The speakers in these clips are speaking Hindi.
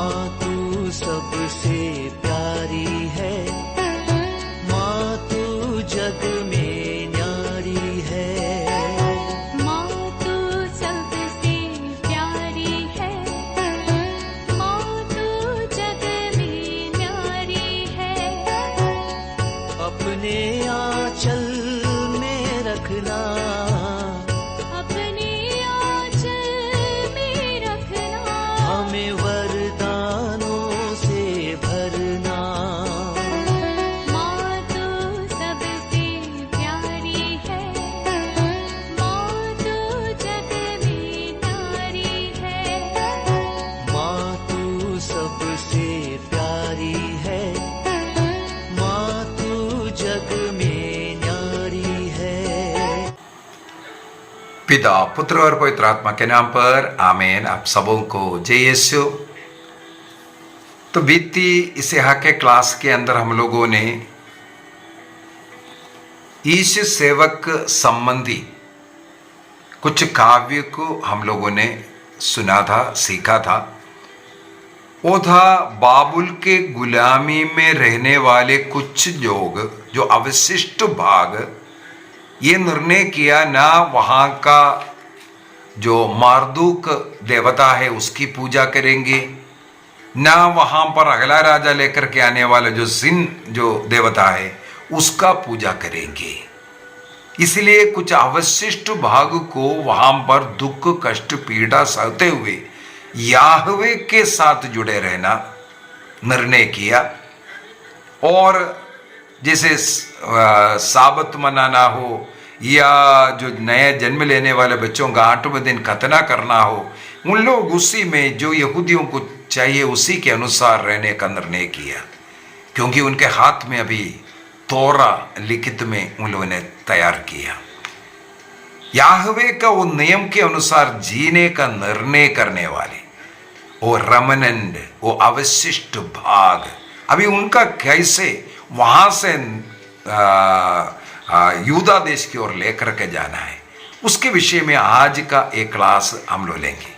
माँ तू सबसे प्यारी है, माँ तू जग में न्यारी है। माँ तू सबसे प्यारी है, माँ तू जग में न्यारी है। अपने आंचल में रखना, अपने आंचल में रखना। हमें वरदानों से भरना। माँ तू सबसे प्यारी है, माँ तू जग में न्यारी है। माँ तू सबसे प्यारी है, माँ तू जग में न्यारी है। पिता, पुत्र और पवित्र आत्मा के नाम पर आमीन। आप सबों को जय यीशु। तो बीती इस यहाँ के क्लास के अंदर हम लोगों ने यीशु सेवक संबंधी कुछ काव्य को हम लोगों ने सुना था, सीखा था। वो था बाबुल के गुलामी में रहने वाले कुछ लोग जो अवशिष्ट भाग ये निर्णय किया ना वहाँ का जो मार्दूक देवता है उसकी पूजा करेंगे, ना वहाँ पर अगला राजा लेकर के आने वाला जो जिन जो देवता है उसका पूजा करेंगे। इसलिए कुछ अवशिष्ट भाग को वहाँ पर दुख कष्ट पीड़ा सहते हुए याहवे के साथ जुड़े रहना निर्णय किया। और जैसे साबत मनाना हो या जो नए जन्म लेने वाले बच्चों का 8वें दिन खतना करना हो, उन लोग उसी में जो यहूदियों को चाहिए उसी के अनुसार रहने का निर्णय किया, क्योंकि उनके हाथ में अभी तोरा लिखित में उन लोगों ने तैयार किया। याहवे का वो नियम के अनुसार जीने का निर्णय करने वाले वो रमनंड, वो अवशिष्ट भाग, अभी उनका कैसे वहां से यूदा देश की ओर लेकर के जाना है, उसके विषय में आज का एक क्लास हम लोग लेंगे।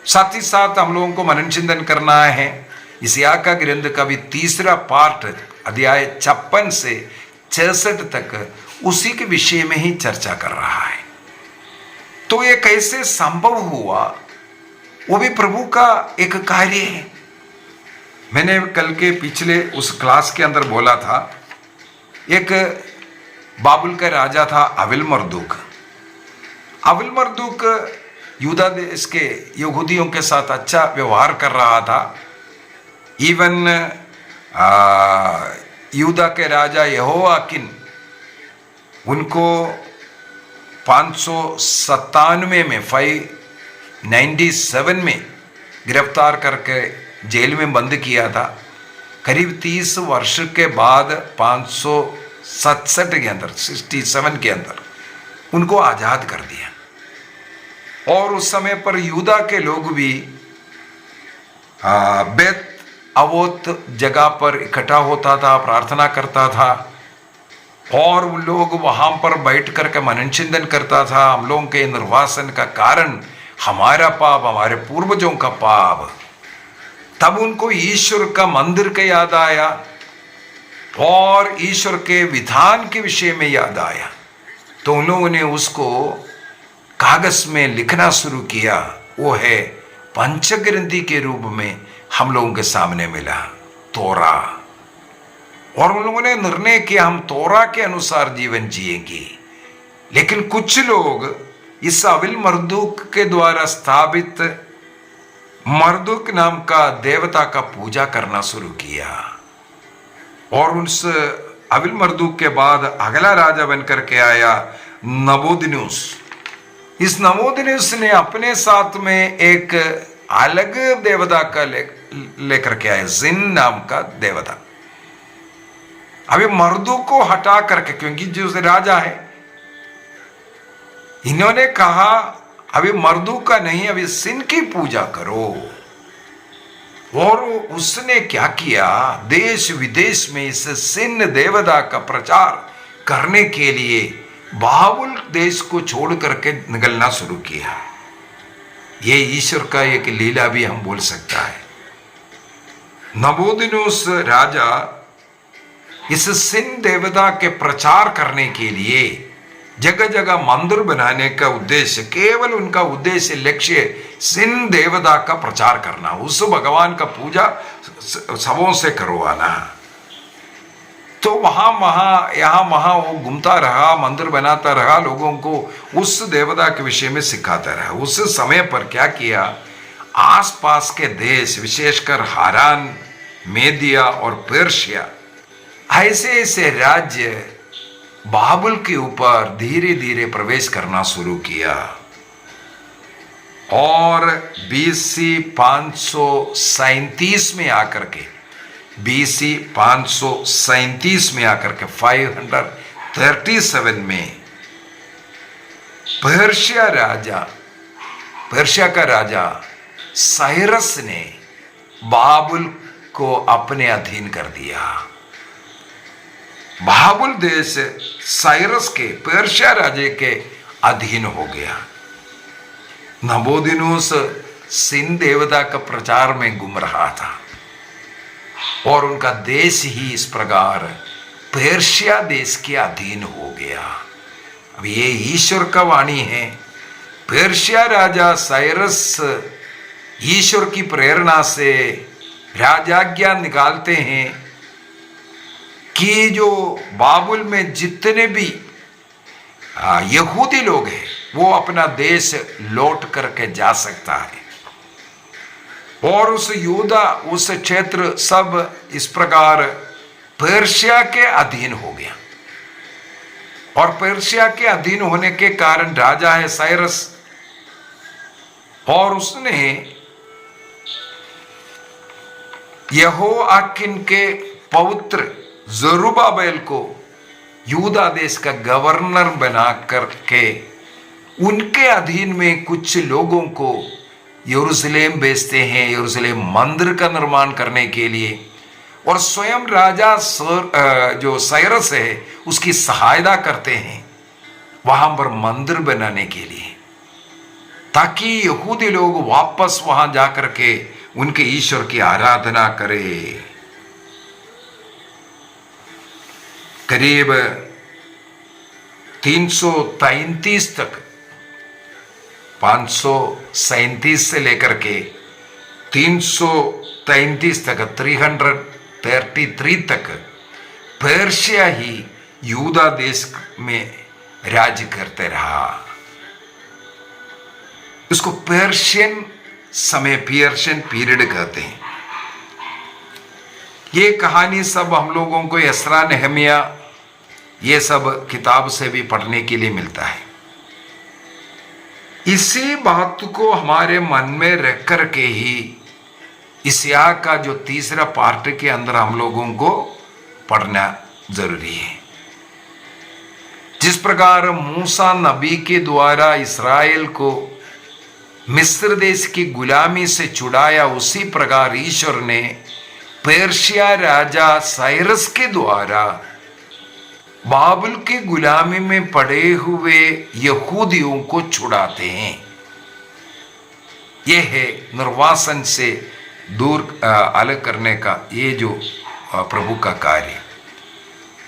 साथ ही साथ हम लोगों को मनन चिंतन करना है यशायाह का ग्रंथ का भी 3रा पार्ट, अध्याय 56 से 66 तक उसी के विषय में ही चर्चा कर रहा है। तो ये कैसे संभव हुआ, वो भी प्रभु का एक कार्य है। मैंने कल के पिछले उस क्लास के अंदर बोला था, एक बाबुल का राजा था अविल मर्दूक। अविल मर्दूक यूदा देश के यहूदियों के साथ अच्छा व्यवहार कर रहा था। इवन यूदा के राजा यहोयाकीन उनको 597 में 597 में गिरफ्तार करके जेल में बंद किया था। करीब 30 वर्ष के बाद 567 के अंदर 67 के अंदर उनको आज़ाद कर दिया। और उस समय पर यूदा के लोग भी बेत अवोत जगह पर इकट्ठा होता था, प्रार्थना करता था, और वो लोग वहाँ पर बैठ करके मनन चिंतन करता था। हम लोगों के निर्वासन का कारण हमारा पाप, हमारे पूर्वजों का पाप। तब उनको ईश्वर का मंदिर का याद आया और ईश्वर के विधान के विषय में याद आया। तो उन लोगों ने उसको कागज में लिखना शुरू किया। वो है पंचग्रंथि के रूप में हम लोगों के सामने मिला, तोरा। और उन लोगों ने निर्णय किया हम तोरा के अनुसार जीवन जिएंगे। लेकिन कुछ लोग इस अविल मर्दूक के द्वारा स्थापित मर्दूक नाम का देवता का पूजा करना शुरू किया। और उस अविल मर्दूक के बाद अगला राजा बनकर के आया नबूकदनेस्सर। इस नबूकदनेस्सर ने अपने साथ में एक अलग देवता का लेकर के आया, जिन नाम का देवता। अभी मर्दूक को हटा करके, क्योंकि जो राजा है, इन्होंने कहा अभी मर्दूक का नहीं, अभी सिन की पूजा करो। और उसने क्या किया, देश विदेश में इस सिन देवता का प्रचार करने के लिए बाबुल देश को छोड़ करके निकलना शुरू किया। ये ईश्वर का एक लीला भी हम बोल सकता है। नबूदिनुस राजा इस सिन देवता के प्रचार करने के लिए जगह जगह मंदिर बनाने का उद्देश्य, केवल उनका उद्देश्य लक्ष्य सिन देवता का प्रचार करना, उस भगवान का पूजा सबों से करवाना। तो यहाँ वहां वो घूमता रहा, मंदिर बनाता रहा, लोगों को उस देवता के विषय में सिखाता रहा। उस समय पर क्या किया, आसपास के देश विशेषकर हारान, मेदिया और पर्शिया, ऐसे ऐसे राज्य बाबुल के ऊपर धीरे धीरे प्रवेश करना शुरू किया। और बीसी 537 में आकर के, बीसी 537 में आकर के 537 में पर्शिया का राजा साइरस ने बाबुल को अपने अधीन कर दिया। बाबुल देश साइरस के, पर्शिया राजे के अधीन हो गया। नबूदिनुस सिन देवता का प्रचार में घूम रहा था और उनका देश ही इस प्रकार पर्शिया देश के अधीन हो गया। अब ये ईश्वर का वाणी है। पर्शिया राजा साइरस ईश्वर की प्रेरणा से राजाज्ञा निकालते हैं कि जो बाबुल में जितने भी यहूदी लोग हैं वो अपना देश लौट करके जा सकता है। और उस यूदा, उस क्षेत्र सब इस प्रकार पर्शिया के अधीन हो गया। और पर्शिया के अधीन होने के कारण राजा है साइरस, और उसने यहोआकिन के पौत्र जरुब्बाबेल को यूदा देश का गवर्नर बना करके उनके अधीन में कुछ लोगों को यरूशलेम भेजते हैं, यरूशलेम मंदिर का निर्माण करने के लिए। और स्वयं राजा जो साइरस है उसकी सहायता करते हैं वहां पर मंदिर बनाने के लिए, ताकि यहूदी लोग वापस वहां जाकर के उनके ईश्वर की आराधना करें। करीब 333 तक, 537 से लेकर के 333 तक, 333 तक पर्शिया ही यूदा देश में राज्य करते रहा। उसको पर्शियन समय, पर्शियन पीरियड कहते हैं। ये कहानी सब हम लोगों को एस्रा, नेहमिया, ये सब किताब से भी पढ़ने के लिए मिलता है। इसी बात को हमारे मन में रख कर के ही इस्याह का जो तीसरा पार्ट के अंदर हम लोगों को पढ़ना जरूरी है। जिस प्रकार मूसा नबी के द्वारा इस्राएल को मिस्र देश की गुलामी से छुड़ाया, उसी प्रकार ईश्वर ने पर्शिया राजा साइरस के द्वारा बाबुल के गुलामी में पड़े हुए यहूदियों को छुड़ाते हैं। यह है निर्वासन से दूर अलग करने का ये जो प्रभु का कार्य।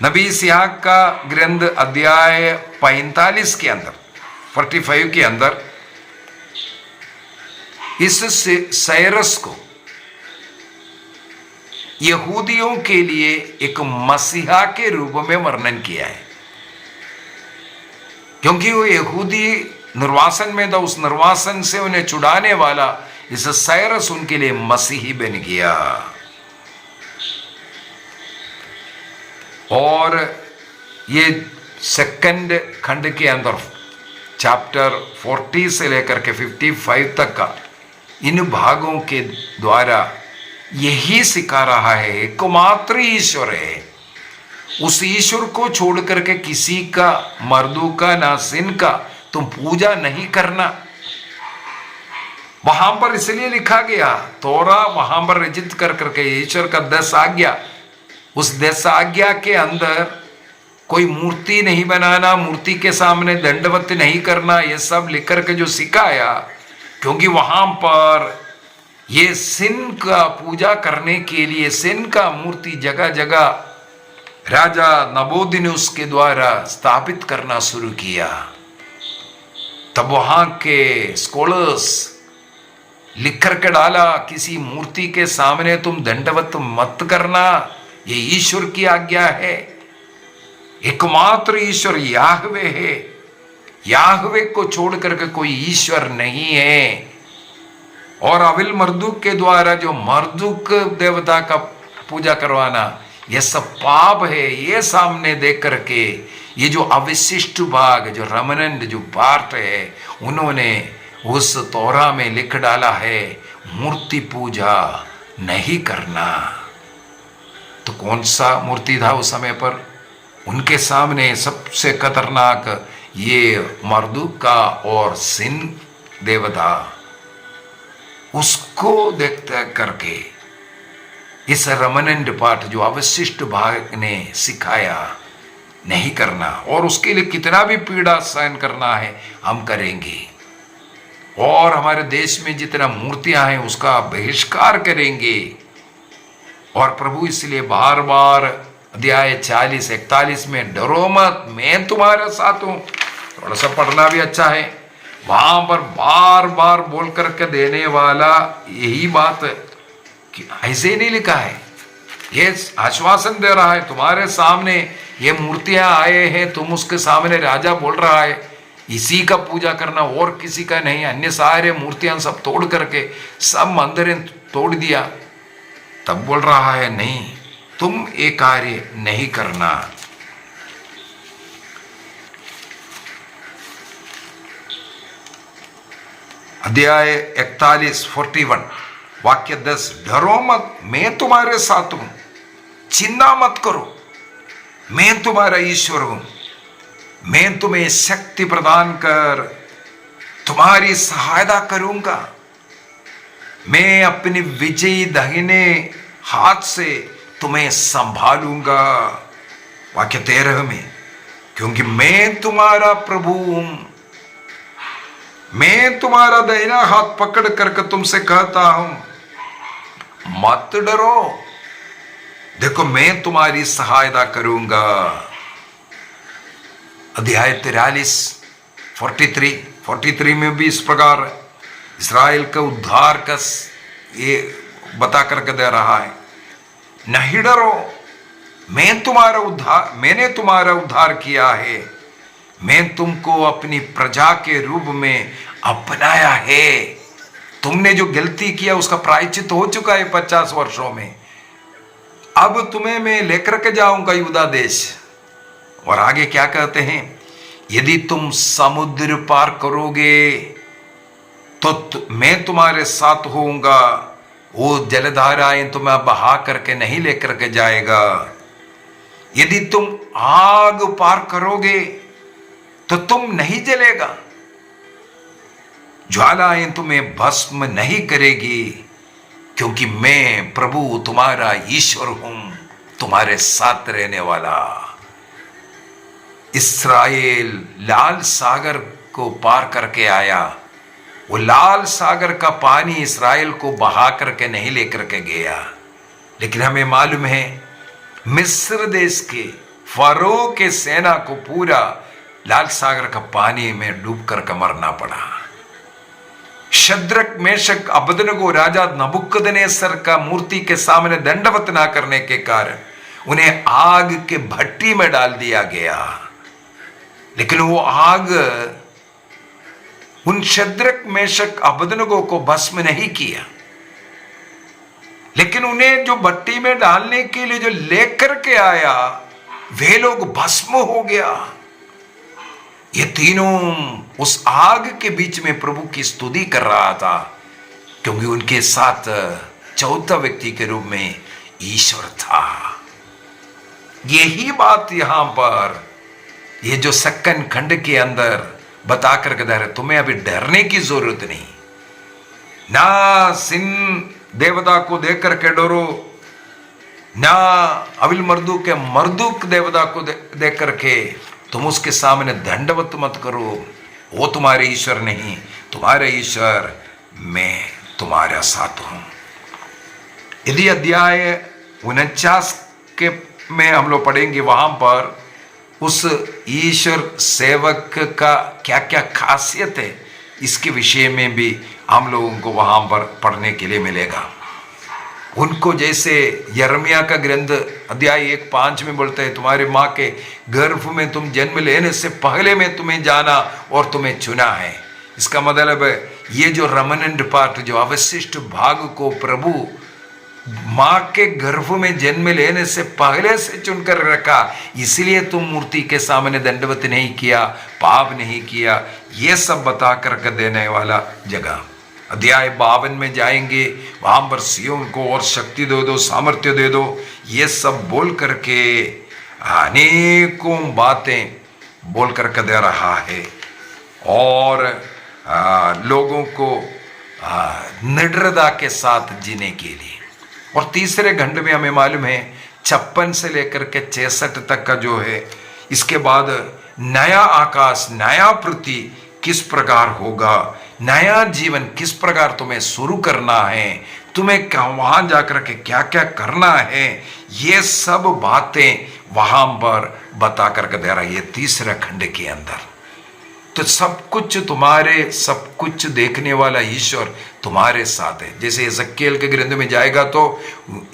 नबी इस्याह का ग्रंथ अध्याय 45 के अंदर, 45 के अंदर इस साइरस को यहूदियों के लिए एक मसीहा के रूप में वर्णन किया है, क्योंकि वो यहूदी निर्वासन में था। उस निर्वासन से उन्हें छुड़ाने वाला इस साइरस उनके लिए मसीही बन गया। और ये सेकंड खंड के अंदर चैप्टर 40 से लेकर के 55 तक का इन भागों के द्वारा यही सिखा रहा है, एकमात्र ईश्वर है। उस ईश्वर को छोड़ करके किसी का, मर्दों का ना सिन का तुम पूजा नहीं करना। वहां पर इसलिए लिखा गया, तोरा वहां पर रचित कर करके ईश्वर का 10 आज्ञा, उस 10 आज्ञा के अंदर कोई मूर्ति नहीं बनाना, मूर्ति के सामने दंडवत नहीं करना, ये सब लिख करके जो सिखाया, क्योंकि वहां पर ये सिन का पूजा करने के लिए सिन का मूर्ति जगह जगह राजा नबोदिनुस के द्वारा स्थापित करना शुरू किया। तब वहां के स्कॉलर्स लिख करके डाला, किसी मूर्ति के सामने तुम दंडवत मत करना, ये ईश्वर की आज्ञा है। एकमात्र ईश्वर याहवे है, याहवे को छोड़ करके कोई ईश्वर नहीं है। और अविल मर्दुक के द्वारा जो मर्दुक देवता का पूजा करवाना, यह सब पाप है। ये सामने देख करके ये जो अविशिष्ट भाग, जो रेमनेंट जो पार्ट है, उन्होंने उस तोरा में लिख डाला है मूर्ति पूजा नहीं करना। तो कौन सा मूर्ति था उस समय पर? उनके सामने सबसे खतरनाक ये मर्दुक का और सिन देवता, उसको देखते करके इस रेमनेंट पार्ट जो अवशिष्ट भाग ने सिखाया नहीं करना, और उसके लिए कितना भी पीड़ा सहन करना है हम करेंगे। और हमारे देश में जितना मूर्तियां हैं उसका बहिष्कार करेंगे। और प्रभु इसलिए बार बार अध्याय 40-41 में डरो मत, मैं तुम्हारे साथ हूं, थोड़ा सा पढ़ना भी अच्छा है। वहां पर बार बार बोल करके देने वाला यही बात कि ऐसे नहीं लिखा है, ये आश्वासन दे रहा है तुम्हारे सामने ये मूर्तियां आए हैं, तुम उसके सामने राजा बोल रहा है इसी का पूजा करना और किसी का नहीं। अन्य सारे मूर्तियां सब तोड़ करके सब मंदिरें तोड़ दिया, तब बोल रहा है नहीं, तुम ये कार्य नहीं करना। अध्याय 41 वाक्य 10, डरो मत, मैं तुम्हारे साथ हूं, चिंता मत करो, मैं तुम्हारा ईश्वर हूं, मैं तुम्हें शक्ति प्रदान कर तुम्हारी सहायता करूंगा, मैं अपनी विजयी दाहिने हाथ से तुम्हें संभालूंगा। वाक्य 13 में, क्योंकि मैं तुम्हारा प्रभु हूं, मैं तुम्हारा दाहिना हाथ पकड़ करके तुमसे कहता हूं मत डरो, देखो मैं तुम्हारी सहायता करूंगा। अध्याय 43 में भी इस प्रकार इस्राएल का उद्धार का ये बता करके दे रहा है, नहीं डरो, मैंने तुम्हारा उद्धार किया है, मैं तुमको अपनी प्रजा के रूप में अपनाया है। तुमने जो गलती किया उसका प्रायश्चित हो चुका है 50 वर्षों में, अब तुम्हें मैं लेकर के जाऊंगा यहूदा देश। और आगे क्या कहते हैं, यदि तुम समुद्र पार करोगे तो मैं तुम्हारे साथ होऊंगा, वो जलधाराएं तुम्हें बहा करके नहीं लेकर के जाएगा। यदि तुम आग पार करोगे तो तुम नहीं जलेगा, ज्वालाएं तुम्हें भस्म नहीं करेगी, क्योंकि मैं प्रभु तुम्हारा ईश्वर हूं, तुम्हारे साथ रहने वाला। इस्राएल लाल सागर को पार करके आया, वो लाल सागर का पानी इस्राएल को बहा करके नहीं लेकर के गया, लेकिन हमें मालूम है मिस्र देश के फरो के सेना को पूरा लाल सागर का पानी में डूब करके मरना पड़ा। शद्रक मेशक अबदनगो राजा नबुकदनेस्सर का मूर्ति के सामने दंडवत ना करने के कारण उन्हें आग के भट्टी में डाल दिया गया, लेकिन वो आग उन शद्रक मेशक अबदनगो को भस्म नहीं किया, लेकिन उन्हें जो भट्टी में डालने के लिए जो लेकर के आया वे लोग भस्म हो गया। ये तीनों उस आग के बीच में प्रभु की स्तुति कर रहा था, क्योंकि उनके साथ चौथा व्यक्ति के रूप में ईश्वर था। यही बात यहां पर ये जो सेकंड खंड के अंदर बता करके दे रहे, तुम्हें अभी डरने की जरूरत नहीं, ना सिन देवता को देख करके डरो, ना अविल मर्दुक के मर्दुक देवता को देख करके तुम उसके सामने दंडवत मत करो, वो तुम्हारे ईश्वर नहीं, तुम्हारे ईश्वर मैं तुम्हारा साथ हूं। यदि अध्याय 49 के में हम लोग पढ़ेंगे, वहां पर उस ईश्वर सेवक का क्या क्या खासियत है इसके विषय में भी हम लोगों को वहां पर पढ़ने के लिए मिलेगा। उनको जैसे यिर्मयाह का ग्रंथ अध्याय 1:5 में बोलते हैं, तुम्हारे माँ के गर्भ में तुम जन्म लेने से पहले मैं तुम्हें जाना और तुम्हें चुना है। इसका मतलब है ये जो रेमनेंट पार्ट, जो अवशिष्ट भाग को प्रभु माँ के गर्भ में जन्म लेने से पहले से चुनकर रखा, इसलिए तुम मूर्ति के सामने दंडवत नहीं किया, पाप नहीं किया, ये सब बता कर देने वाला जगह। अध्याय 52 में जाएंगे, वहां पर सियोन को और शक्ति दे दो, सामर्थ्य दे दो, ये सब बोल करके अनेकों बातें बोल करके दे रहा है और लोगों को निडरता के साथ जीने के लिए। और तीसरे खंड में हमें मालूम है 56 से लेकर के 66 तक का जो है, इसके बाद नया आकाश नया पृथ्वी किस प्रकार होगा, नया जीवन किस प्रकार तुम्हें शुरू करना है, तुम्हें वहां जाकर के क्या क्या करना है, ये सब बातें वहां पर बता करके दे रहा है ये तीसरा खंड के अंदर। तो सब कुछ तुम्हारे, सब कुछ देखने वाला ईश्वर तुम्हारे साथ है। जैसे यिर्मयाह के ग्रंथ में जाएगा तो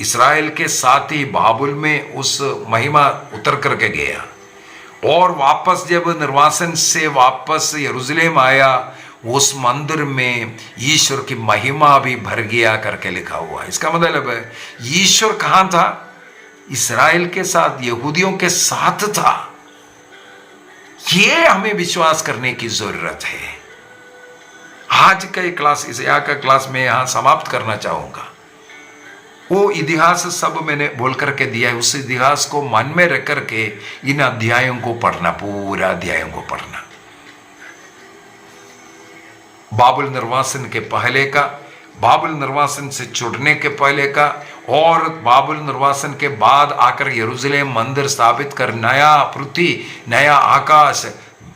इस्राएल के साथ ही बाबुल में उस महिमा उतर करके गया और वापस जब निर्वासन से वापस यरूशलेम आया, उस मंदिर में ईश्वर की महिमा भी भर गया करके लिखा हुआ है। इसका मतलब है ईश्वर कहाँ था? इस्राएल के साथ, यहूदियों के साथ था। ये हमें विश्वास करने की जरूरत है। आज का क्लास, इस यहाँ का क्लास में यहां समाप्त करना चाहूंगा। वो इतिहास सब मैंने बोल करके दिया है, उस इतिहास को मन में रख करके इन अध्यायों को पढ़ना, पूरा अध्यायों को पढ़ना। बाबुल निर्वासन के पहले का, बाबुल निर्वासन से छुटने के पहले का और बाबुल निर्वासन के बाद आकर यरूशलेम मंदिर स्थापित कर नया पृथ्वी, नया आकाश,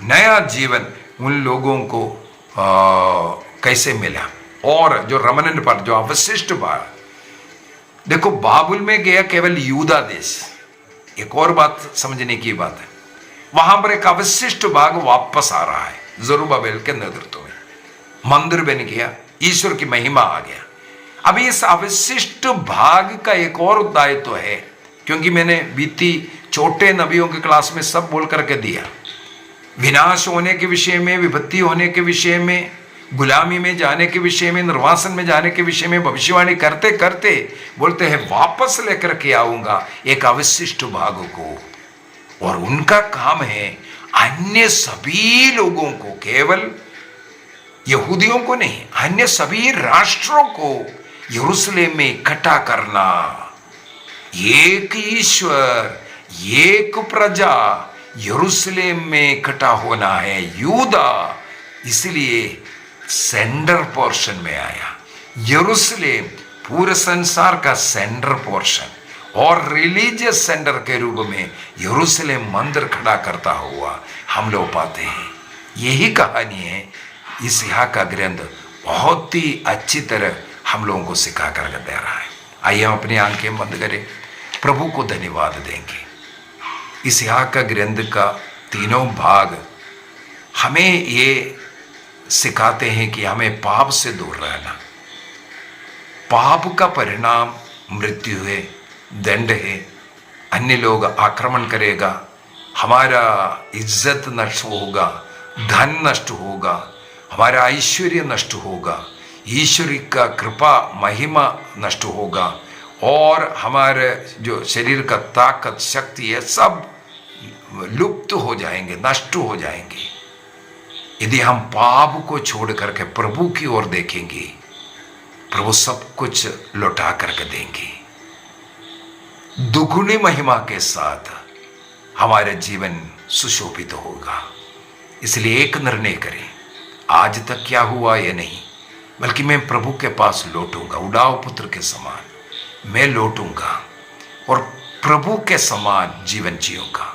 नया जीवन उन लोगों को कैसे मिला। और जो रेमनेंट पार्ट, जो अवशिष्ट भाग, देखो बाबुल में गया केवल यहूदा देश। एक और बात समझने की बात है, वहां पर एक अवशिष्ट भाग वापस आ रहा है जरुब्बाबेल के नेतृत्व में, मंदिर बन गया, ईश्वर की महिमा आ गया। अभी इस अवशिष्ट भाग का एक और दायित्व है, क्योंकि मैंने बीती छोटे नबियों के क्लास में सब बोल करके दिया, विनाश होने के विषय में, विपत्ति होने के विषय में, गुलामी में जाने के विषय में, निर्वासन में जाने के विषय में भविष्यवाणी करते करते बोलते हैं वापस लेकर के आऊंगा एक अवशिष्ट भाग को। और उनका काम है अन्य सभी लोगों को, केवल यहूदियों को नहीं, अन्य सभी राष्ट्रों को यरूशलेम में इकट्ठा करना। एक ईश्वर, एक प्रजा यरूशलेम में इकट्ठा होना है, यूदा। इसलिए सेंटर पोर्शन में आया यरूशलेम, पूरे संसार का सेंटर पोर्शन, और रिलीजियस सेंटर के रूप में यरूशलेम मंदिर खड़ा करता हुआ हम लोग पाते हैं। यही कहानी है यिर्मयाह का ग्रंथ बहुत ही अच्छी तरह हम लोगों को सिखा कर दे रहा है। आइए हम अपनी आंखें बंद करें, प्रभु को धन्यवाद देंगे। यिर्मयाह का ग्रंथ का तीनों भाग हमें ये सिखाते हैं कि हमें पाप से दूर रहना। पाप का परिणाम मृत्यु है, दंड है, अन्य लोग आक्रमण करेगा, हमारा इज्जत नष्ट होगा, धन नष्ट होगा, हमारा ऐश्वर्य नष्ट होगा, ईश्वर का कृपा महिमा नष्ट होगा, और हमारे जो शरीर का ताकत शक्ति है सब लुप्त हो जाएंगे, नष्ट हो जाएंगे। यदि हम पाप को छोड़ करके प्रभु की ओर देखेंगे, प्रभु सब कुछ लौटा करके देंगे, दुगुनी महिमा के साथ हमारा जीवन सुशोभित होगा। इसलिए एक निर्णय करें, आज तक क्या हुआ ये नहीं, बल्कि मैं प्रभु के पास लौटूंगा, उड़ाव पुत्र के समान मैं लौटूंगा और प्रभु के समान जीवन जीऊंगा।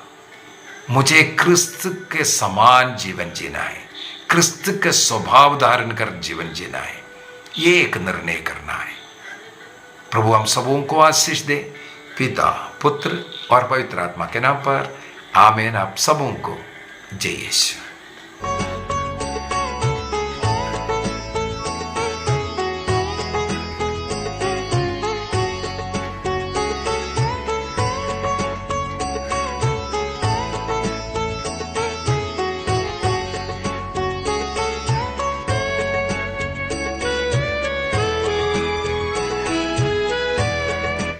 मुझे क्रिस्त के समान जीवन जीना है, क्रिस्त के स्वभाव धारण कर जीवन जीना है। ये एक निर्णय करना है। प्रभु हम सबों को आशीष दे, पिता, पुत्र और पवित्र आत्मा के नाम पर आमीन। आप सबों को जय यीशु।